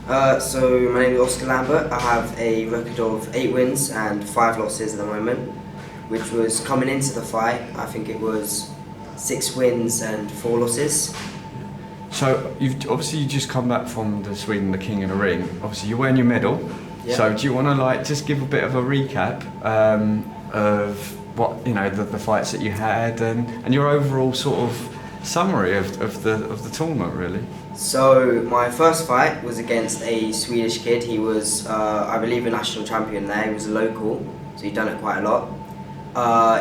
So my name is Oscar Lambert. I have a record of 8 wins and 5 losses at the moment, which was coming into the fight. I think it was 6 wins and 4 losses. So you just come back from the Sweden, the King of the Ring. Obviously, you're wearing your medal. Yeah. So do you want to just give a bit of a recap of what the fights that you had and your overall sort of summary of the tournament, really? So my first fight was against a Swedish kid. He was, I believe, a national champion there. He was a local, so he'd done it quite a lot.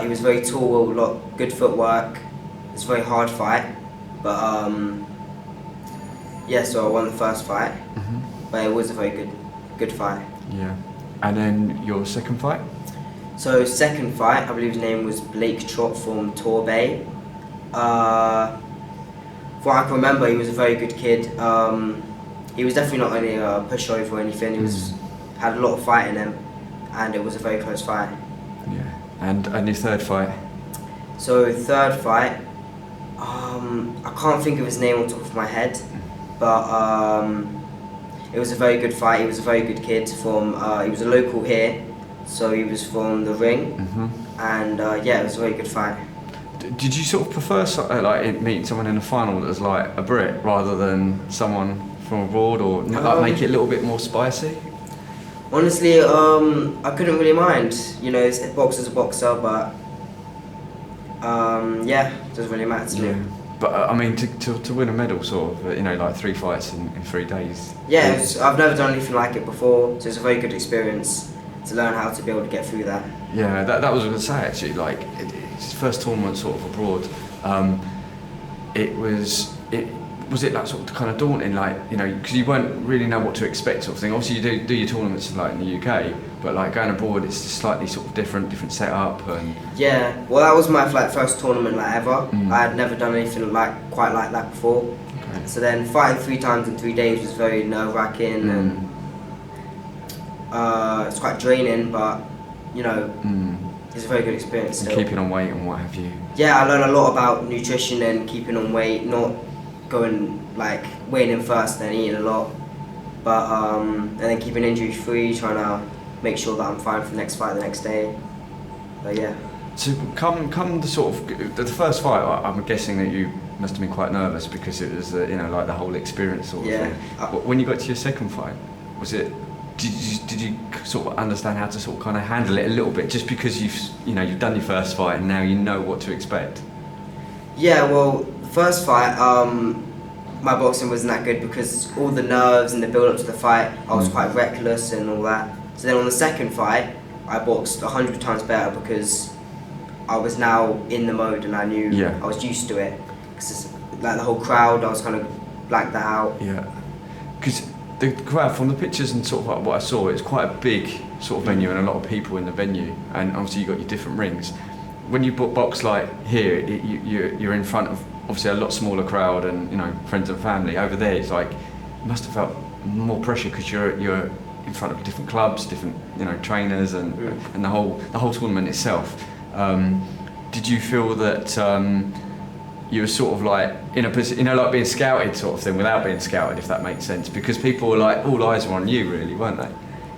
He was very tall, good footwork. It's a very hard fight, but yeah. So I won the first fight, but it was a very good fight. Yeah. And then your second fight? So second fight, I believe his name was Blake Trott from Torbay. From what I can remember, he was a very good kid. He was definitely not only a pushover or anything. He had a lot of fight in him, and it was a very close fight. Yeah. And your third fight? So third fight, I can't think of his name on top of my head, but it was a very good fight. He was a very good kid from. He was a local here, so he was from the ring, and yeah, it was a very good fight. Did you sort of prefer meeting someone in the final that was like a Brit rather than someone from abroad, or make it a little bit more spicy? Honestly, I couldn't really mind. A boxer's a boxer, but yeah, it doesn't really matter to me. But I mean, to win a medal, sort of, like 3 fights in 3 days. Yeah, I've never done anything like it before, so it's a very good experience to learn how to be able to get through that. Yeah, that was what I was going to say actually. It's his first tournament sort of abroad. Was it like sort of kind of daunting, because you won't really know what to expect, sort of thing. Obviously, you do your tournaments like in the UK, but like going abroad, it's just slightly sort of different setup and. Yeah, well, that was my first tournament ever. I had never done anything quite like that before. Okay. So then fighting 3 times in 3 days was very nerve-wracking and it's quite draining, but it's a very good experience. And keeping on weight and what have you. Yeah, I learned a lot about nutrition and keeping on weight, not going weighing in first and then eating a lot, but and then keeping injury free, trying to make sure that I'm fine for the next fight the next day. But yeah. So come the sort of the first fight, I'm guessing that you must have been quite nervous because it was like the whole experience sort of thing. When you got to your second fight, was it? Did you sort of understand how to sort of kind of handle it a little bit, just because you've done your first fight and now you know what to expect? Yeah, well, the first fight, my boxing wasn't that good because all the nerves and the build up to the fight, I was quite reckless and all that. So then on the second fight, I boxed 100 times better because I was now in the mode and I knew I was used to it. Because the whole crowd, I was kind of blacked that out. Yeah, because the crowd, from the pictures and sort of what I saw, it's quite a big sort of venue and a lot of people in the venue, and obviously you've got your different rings. When you box like here, you're in front of obviously a lot smaller crowd and friends and family. Over there, it's like you must have felt more pressure because you're in front of different clubs, different trainers, and the whole tournament itself. Did you feel that you were sort of like in a position, like being scouted sort of thing without being scouted, if that makes sense? Because people were like, all eyes were on you, really, weren't they?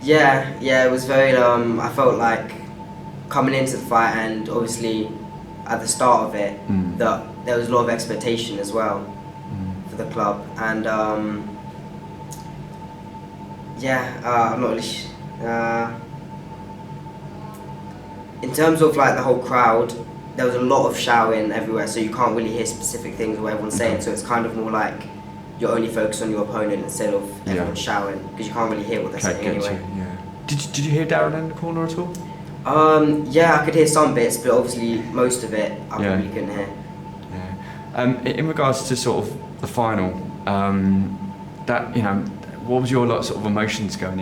Yeah, it was very. I felt like coming into the fight, and obviously at the start of it, that there was a lot of expectation as well for the club, and I'm not really. In terms of the whole crowd, there was a lot of shouting everywhere, so you can't really hear specific things what everyone's saying. So it's kind of more like you're only focused on your opponent instead of everyone shouting, because you can't really hear what they're saying anyway. Did you hear Darren in the corner at all? Yeah, I could hear some bits, but obviously most of it I probably couldn't hear. Yeah. In regards to sort of the final, what was your sort of emotions going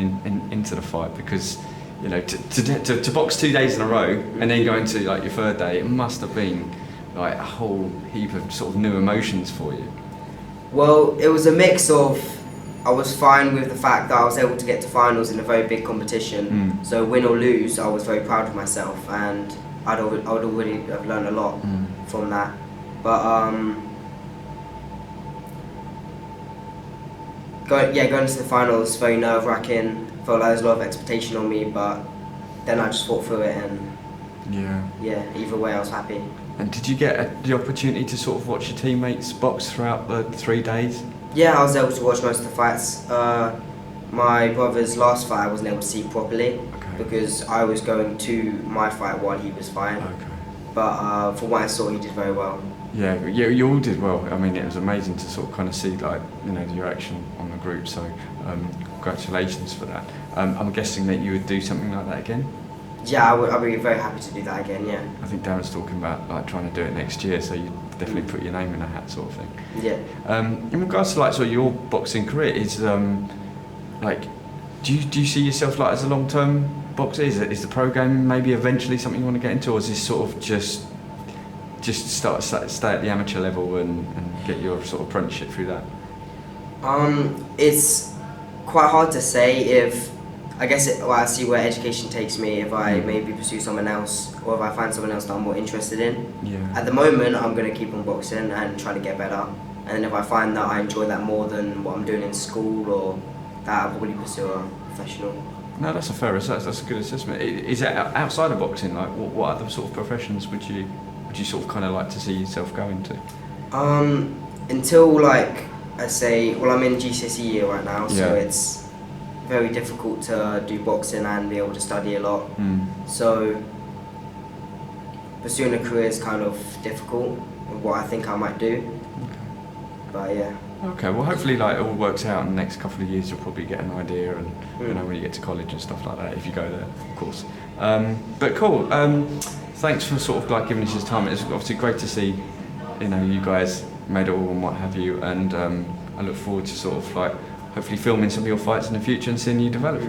into the fight? Because to box 2 days in a row and then go into your third day, it must have been a whole heap of sort of new emotions for you. Well, it was a mix of, I was fine with the fact that I was able to get to finals in a very big competition. So win or lose, I was very proud of myself, and I would already have learned a lot from that. But going to the finals, very nerve-wracking. Felt like there was a lot of expectation on me, but then I just fought through it, and either way I was happy. And did you get the opportunity to sort of watch your teammates box throughout the 3 days? Yeah, I was able to watch most of the fights. My brother's last fight I wasn't able to see properly because I was going to my fight while he was fighting. Okay. But from what I saw, he did very well. Yeah, you all did well. I mean, it was amazing to sort of kind of see, like, you know, your action on the group. So, congratulations for that. I'm guessing that you would do something like that again. Yeah, I'd be very happy to do that again. Yeah. I think Darren's talking about like trying to do it next year, so you definitely put your name in a hat, sort of thing. Yeah. In regards to like sort of your boxing career, is like, do you see yourself like as a long-term boxer? Is the program maybe eventually something you want to get into, or is this sort of just stay at the amateur level and get your sort of apprenticeship through that? It's quite hard to say. If I guess I see where education takes me, if I maybe pursue someone else, or if I find someone else that I'm more interested in. Yeah. At the moment, I'm going to keep on boxing and try to get better. And then if I find that I enjoy that more than what I'm doing in school, or that, I'll probably pursue a professional. No, that's a fair assessment. That's a good assessment. Is it outside of boxing? Like, what other sort of professions would you sort of kind of like to see yourself go into? Until like I say, well, I'm in GCSE year right now, so it's very difficult to do boxing and be able to study a lot. So pursuing a career is kind of difficult with what I think I might do. But yeah. Okay, well hopefully like it all works out in the next couple of years. You'll probably get an idea, and you know, when you get to college and stuff like that, if you go there, of course. But cool. Thanks for sort of like giving us your time. It's obviously great to see, you know, you guys made it all and what have you, and I look forward to sort of like hopefully filming some of your fights in the future and seeing you develop.